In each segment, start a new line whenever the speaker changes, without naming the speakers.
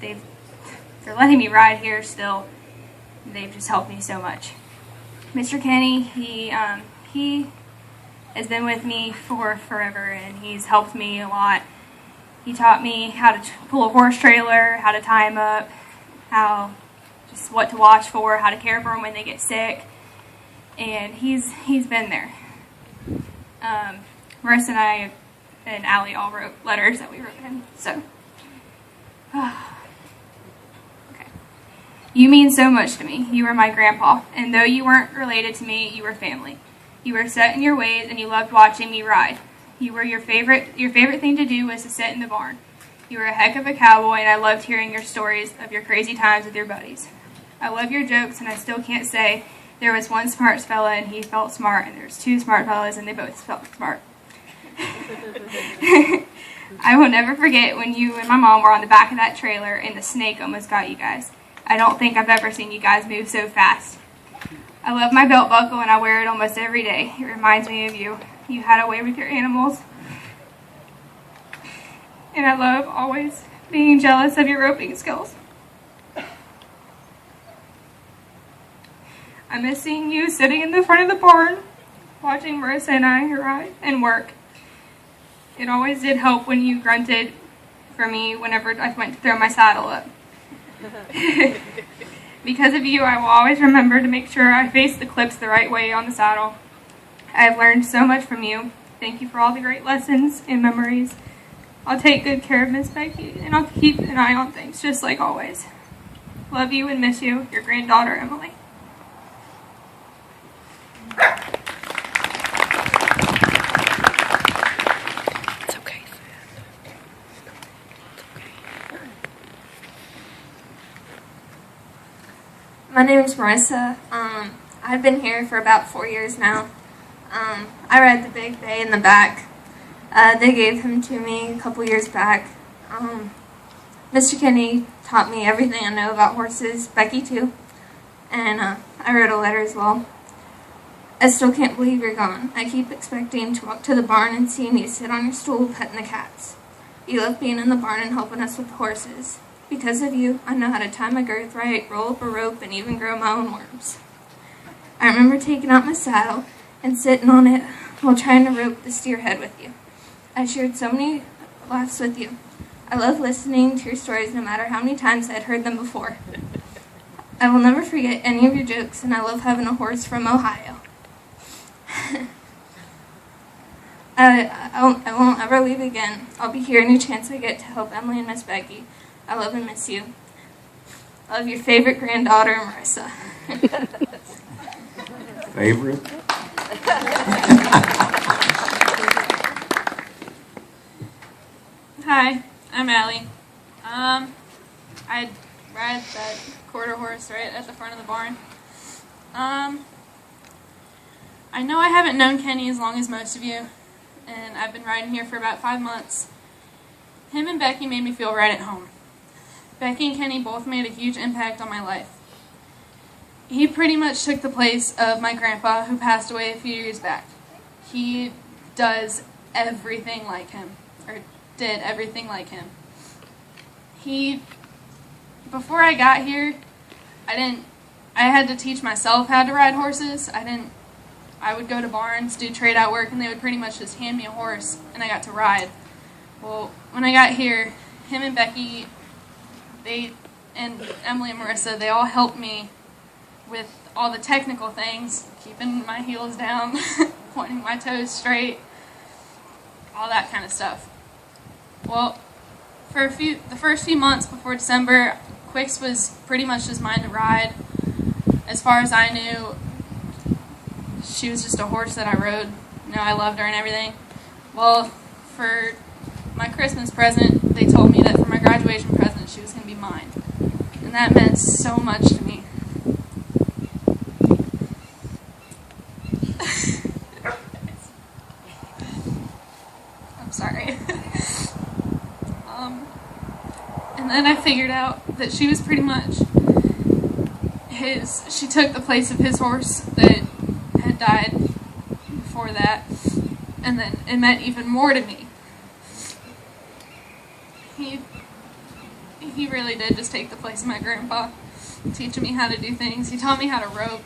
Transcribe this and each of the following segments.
they're letting me ride here still. They've just helped me so much. Mr. Kenny, he has been with me for forever, and he's helped me a lot. He taught me how to pull a horse trailer, how to tie him up, just what to watch for, how to care for them when they get sick, and he's been there. Marissa and I and Allie all wrote letters that we wrote him, so. Okay. You mean so much to me. You were my grandpa, and though you weren't related to me, you were family. You were set in your ways, and you loved watching me ride. Your favorite thing to do was to sit in the barn. You were a heck of a cowboy, and I loved hearing your stories of your crazy times with your buddies. I love your jokes, and I still can't say there was one smart fella and he felt smart, and there's two smart fellas and they both felt smart. I will never forget when you and my mom were on the back of that trailer and the snake almost got you guys. I don't think I've ever seen you guys move so fast. I love my belt buckle, and I wear it almost every day. It reminds me of you. You had a way with your animals. And I love always being jealous of your roping skills. I miss seeing you sitting in the front of the barn, watching Marissa and I ride and work. It always did help when you grunted for me whenever I went to throw my saddle up. Because of you, I will always remember to make sure I face the clips the right way on the saddle. I have learned so much from you. Thank you for all the great lessons and memories. I'll take good care of Miss Becky, and I'll keep an eye on things, just like always. Love you and miss you, your granddaughter, Emily.
It's okay.
My name is Marissa. I've been here for about 4 years now. I ride the Big Bay in the back. They gave him to me a couple years back. Mr. Kenny taught me everything I know about horses, Becky too, and I wrote a letter as well. I still can't believe you're gone. I keep expecting to walk to the barn and seeing you sit on your stool petting the cats. You love being in the barn and helping us with the horses. Because of you, I know how to tie my girth right, roll up a rope, and even grow my own worms. I remember taking out my saddle and sitting on it while trying to rope the steer head with you. I shared so many laughs with you. I love listening to your stories no matter how many times I'd heard them before. I will never forget any of your jokes, and I love having a horse from Ohio. I won't ever leave again. I'll be here any chance I get to help Emily and Miss Becky. I love and miss you. I love your favorite granddaughter, Marissa.
Favorite?
Hi, I'm Allie. I ride that quarter horse right at the front of the barn. I know I haven't known Kenny as long as most of you, and I've been riding here for about 5 months. Him and Becky made me feel right at home. Becky and Kenny both made a huge impact on my life. He pretty much took the place of my grandpa, who passed away a few years back. He does everything like him, or did everything like him. Before I got here, I had to teach myself how to ride horses. I would go to barns, do trade-out work, and they would pretty much just hand me a horse, and I got to ride. Well, when I got here, him and Becky, and Emily and Marissa, they all helped me with all the technical things, keeping my heels down, pointing my toes straight, all that kind of stuff. Well, for the first few months before December, Quicks was pretty much just mine to ride. As far as I knew, she was just a horse that I rode. You know, I loved her and everything. Well, for my Christmas present, they told me that for my graduation present, she was going to be mine. And that meant so much to me. I'm sorry. And then I figured out that she was pretty much she took the place of his horse that had died before that, and then it meant even more to me. he really did just take the place of my grandpa, teaching me how to do things. He taught me how to rope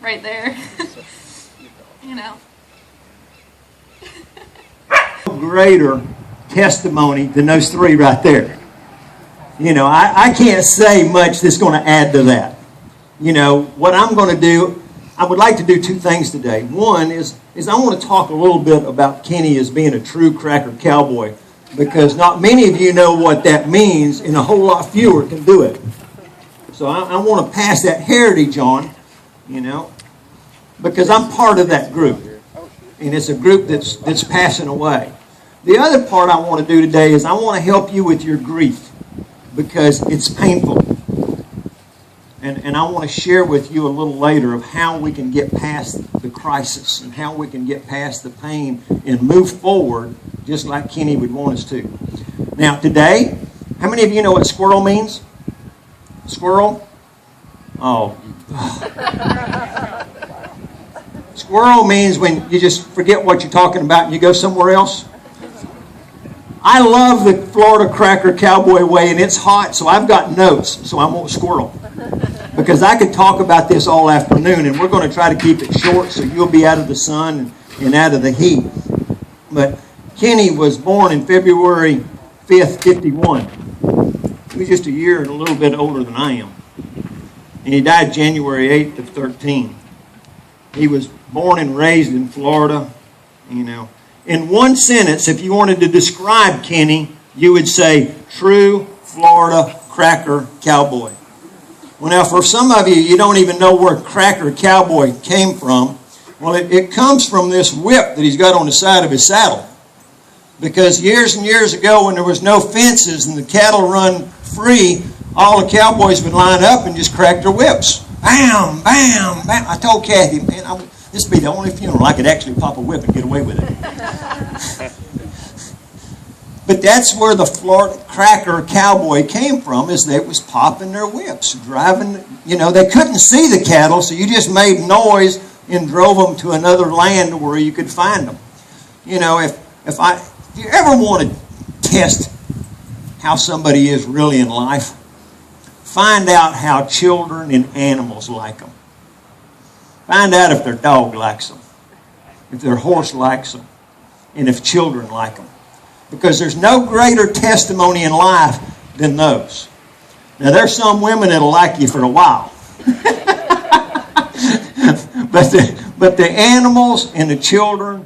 right there. You know.
Greater testimony than those three right there. You know, I can't say much that's going to add to that. You know, what I'm going to do, I would like to do two things today. One is I want to talk a little bit about Kenny as being a true cracker cowboy, because not many of you know what that means, and a whole lot fewer can do it. So I want to pass that heritage on, you know, because I'm part of that group, and it's a group that's passing away. The other part I want to do today is I want to help you with your grief, because it's painful. And I want to share with you a little later of how we can get past the crisis and how we can get past the pain and move forward just like Kenny would want us to. Now today, how many of you know what squirrel means? Squirrel? Oh. Squirrel means when you just forget what you're talking about and you go somewhere else. I love the Florida Cracker Cowboy way, and it's hot, so I've got notes, so I won't squirrel. Because I could talk about this all afternoon, and we're going to try to keep it short so you'll be out of the sun and out of the heat. But Kenny was born in February 5th, 51. He was just a year and a little bit older than I am. And he died January 8th of 13. He was born and raised in Florida, you know. In one sentence, if you wanted to describe Kenny, you would say, true Florida cracker cowboy. Well, now, for some of you, you don't even know where cracker cowboy came from. Well, it comes from this whip that he's got on the side of his saddle. Because years and years ago, when there was no fences and the cattle run free, all the cowboys would line up and just crack their whips. Bam, bam, bam. I told Kathy, man, this would be the only funeral I could actually pop a whip and get away with it. But that's where the Florida cracker cowboy came from, is they was popping their whips, driving, you know, they couldn't see the cattle, so you just made noise and drove them to another land where you could find them. You know, if you ever want to test how somebody is really in life, find out how children and animals like them. Find out if their dog likes them, if their horse likes them, and if children like them. Because there's no greater testimony in life than those. Now, there's some women that'll like you for a while. but the animals and the children